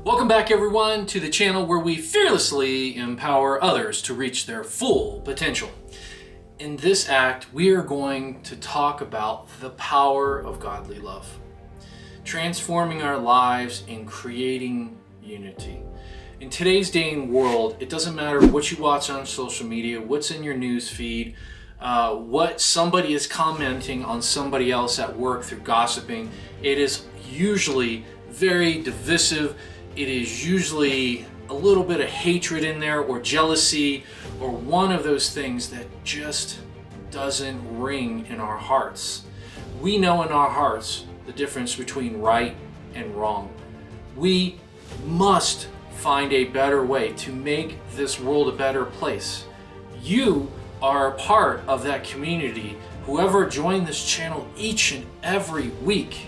Welcome back everyone to the channel where we fearlessly empower others to reach their full potential. In this act, we are going to talk about the power of godly love, transforming our lives and creating unity. In today's day and world, it doesn't matter what you watch on social media, what's in your news feed, what somebody is commenting on somebody else at work through gossiping. It is usually very divisive. It is usually a little bit of hatred in there, or jealousy, or one of those things that just doesn't ring in our hearts. We know in our hearts the difference between right and wrong. We must find a better way to make this world a better place. You are a part of that community. Whoever joined this channel each and every week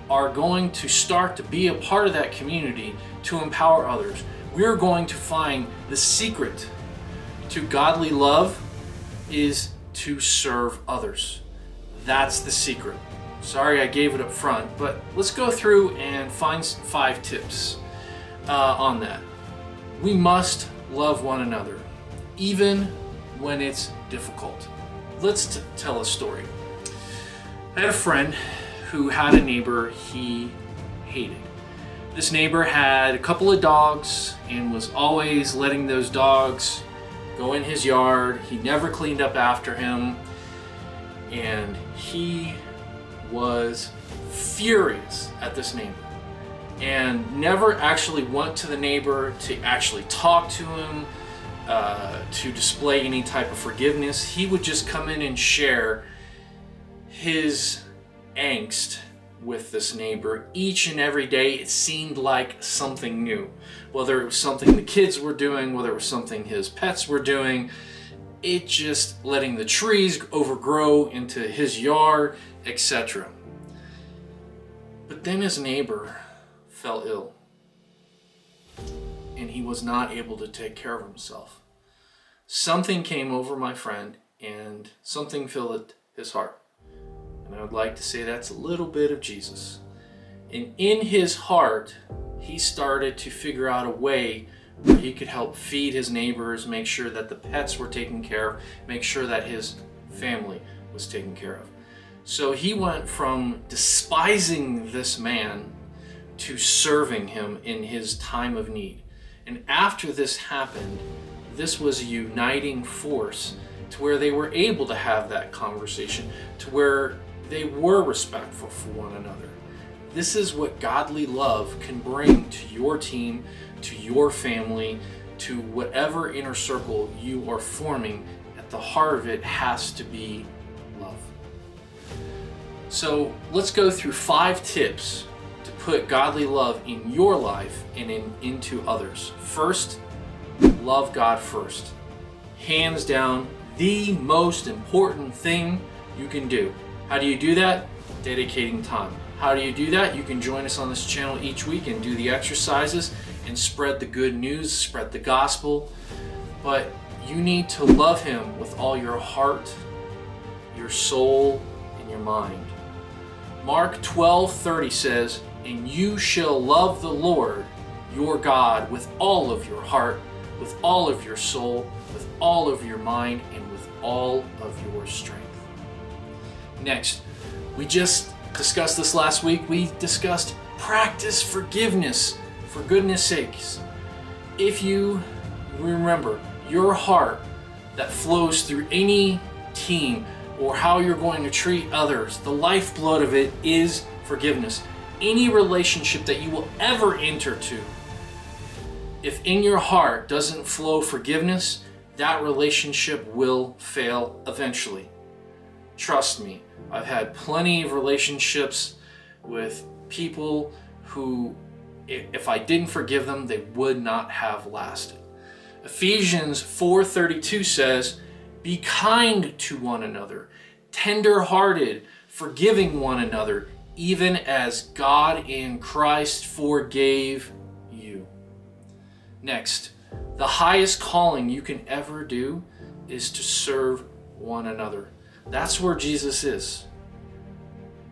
are going to start to be a part of that community to empower others. We're going to find the secret to godly love is to serve others. That's the secret. Sorry I gave it up front, but let's go through and find 5 tips on that. We must love one another, even when it's difficult. Let's tell a story. I had a friend who had a neighbor he hated. This neighbor had a couple of dogs and was always letting those dogs go in his yard. He never cleaned up after him, and he was furious at this neighbor and never actually went to the neighbor to actually talk to him, to display any type of forgiveness. He would just come in and share his angst with this neighbor each and every day. It seemed like something new, whether it was something the kids were doing, whether it was something his pets were doing, it just letting the trees overgrow into his yard, etc. But then his neighbor fell ill and he was not able to take care of himself. Something came over my friend and something filled his heart. And I would like to say that's a little bit of Jesus. And in his heart, he started to figure out a way where he could help feed his neighbors, make sure that the pets were taken care of, make sure that his family was taken care of. So he went from despising this man to serving him in his time of need. And after this happened, this was a uniting force to where they were able to have that conversation, to where they were respectful for one another. This is what godly love can bring to your team, to your family, to whatever inner circle you are forming. At the heart of it has to be love. So let's go through 5 tips to put godly love in your life and into others. First, love God first. Hands down, the most important thing you can do. How do you do that? Dedicating time. How do you do that? You can join us on this channel each week and do the exercises and spread the good news, spread the gospel. But you need to love Him with all your heart, your soul, and your mind. Mark 12:30 says, "And you shall love the Lord your God with all of your heart, with all of your soul, with all of your mind, and with all of your strength." Next, we just discussed this last week. We discussed practice forgiveness, for goodness sakes. If you remember your heart that flows through any team or how you're going to treat others, the lifeblood of it is forgiveness. Any relationship that you will ever enter to, if in your heart doesn't flow forgiveness, that relationship will fail eventually. Trust me, I've had plenty of relationships with people who, if I didn't forgive them, they would not have lasted. Ephesians 4:32 says, "Be kind to one another, tenderhearted, forgiving one another, even as God in Christ forgave you." Next, the highest calling you can ever do is to serve one another. That's where Jesus is.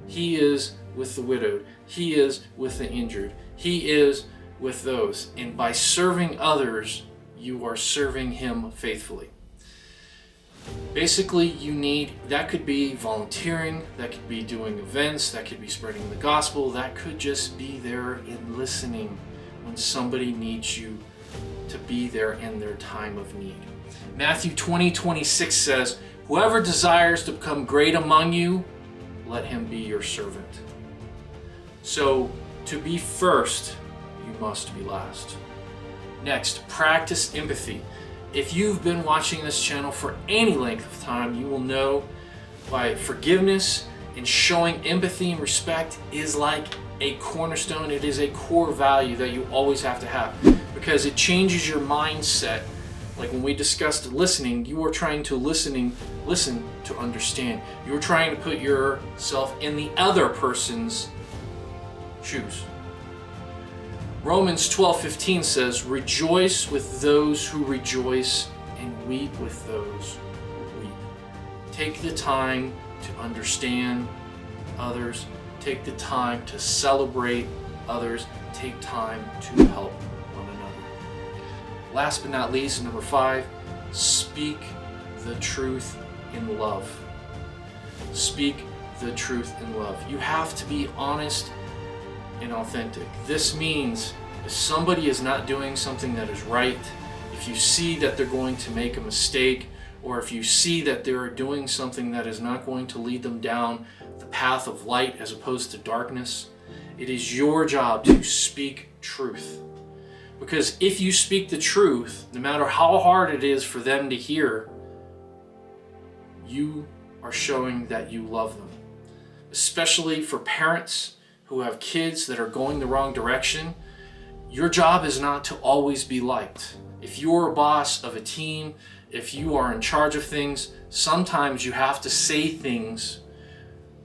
He is with the widowed. He is with the injured. He is with those. And by serving others, you are serving Him faithfully. Basically, that could be volunteering, that could be doing events, that could be spreading the gospel, that could just be there and listening when somebody needs you to be there in their time of need. Matthew 20:26 says, "Whoever desires to become great among you, let him be your servant." So, to be first, you must be last. Next, practice empathy. If you've been watching this channel for any length of time, you will know by forgiveness and showing empathy and respect is like a cornerstone. It is a core value that you always have to have, because it changes your mindset. Like when we discussed listening, you are trying to listen to understand. You're trying to put yourself in the other person's shoes. Romans 12:15 says, "Rejoice with those who rejoice and weep with those who weep." Take the time to understand others. Take the time to celebrate others. Take time to help one another. Last but not least, number 5, speak the truth in love. Speak the truth in love. You have to be honest and authentic. This means if somebody is not doing something that is right, if you see that they're going to make a mistake, or if you see that they are doing something that is not going to lead them down the path of light as opposed to darkness, it is your job to speak truth. Because if you speak the truth, no matter how hard it is for them to hear, you are showing that you love them. Especially for parents who have kids that are going the wrong direction, your job is not to always be liked. If you're a boss of a team, if you are in charge of things, sometimes you have to say things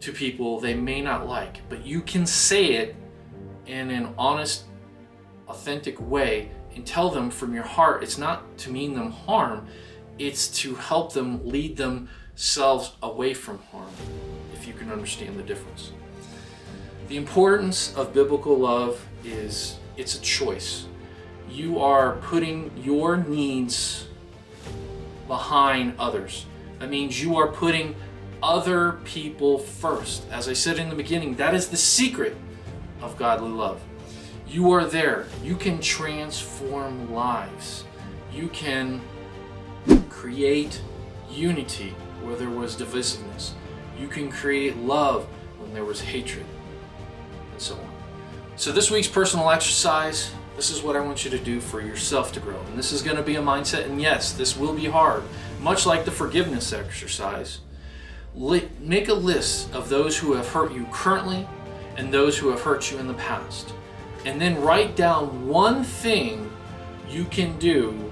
to people they may not like, but you can say it in an honest, authentic way and tell them from your heart. It's not to mean them harm, it's to help them lead themselves away from harm, if you can understand the difference. The importance of biblical love is it's a choice. You are putting your needs behind others. That means you are putting other people first. As I said in the beginning, that is the secret of godly love. You are there. You can transform lives. You can create unity where there was divisiveness. You can create love when there was hatred, and so on. So this week's personal exercise, this is what I want you to do for yourself to grow. And this is going to be a mindset, and yes, this will be hard, much like the forgiveness exercise. Make a list of those who have hurt you currently and those who have hurt you in the past. And then write down one thing you can do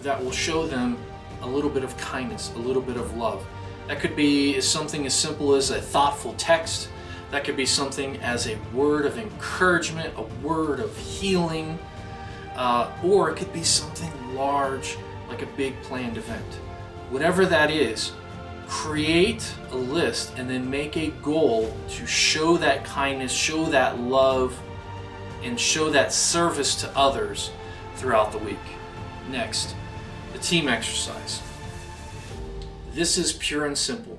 that will show them a little bit of kindness, a little bit of love. That could be something as simple as a thoughtful text. That could be something as a word of encouragement, a word of healing, or it could be something large like a big planned event. Whatever that is, create a list and then make a goal to show that kindness, show that love, and show that service to others throughout the week. Next, the team exercise. This is pure and simple.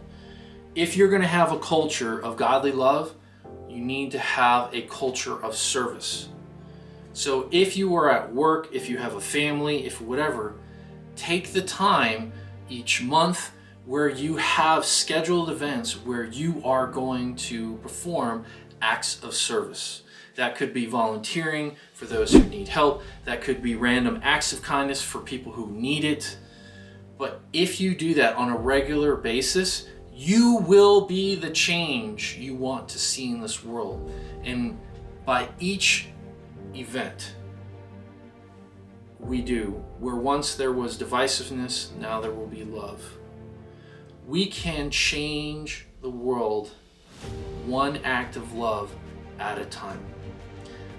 If you're going to have a culture of godly love, you need to have a culture of service. So if you are at work, if you have a family, if whatever, take the time each month where you have scheduled events where you are going to perform acts of service. That could be volunteering for those who need help. That could be random acts of kindness for people who need it. But if you do that on a regular basis, you will be the change you want to see in this world. And by each event we do, where once there was divisiveness, now there will be love. We can change the world one act of love at a time.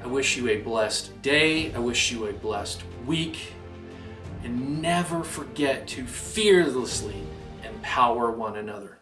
I wish you a blessed day. I wish you a blessed week. And never forget to fearlessly empower one another.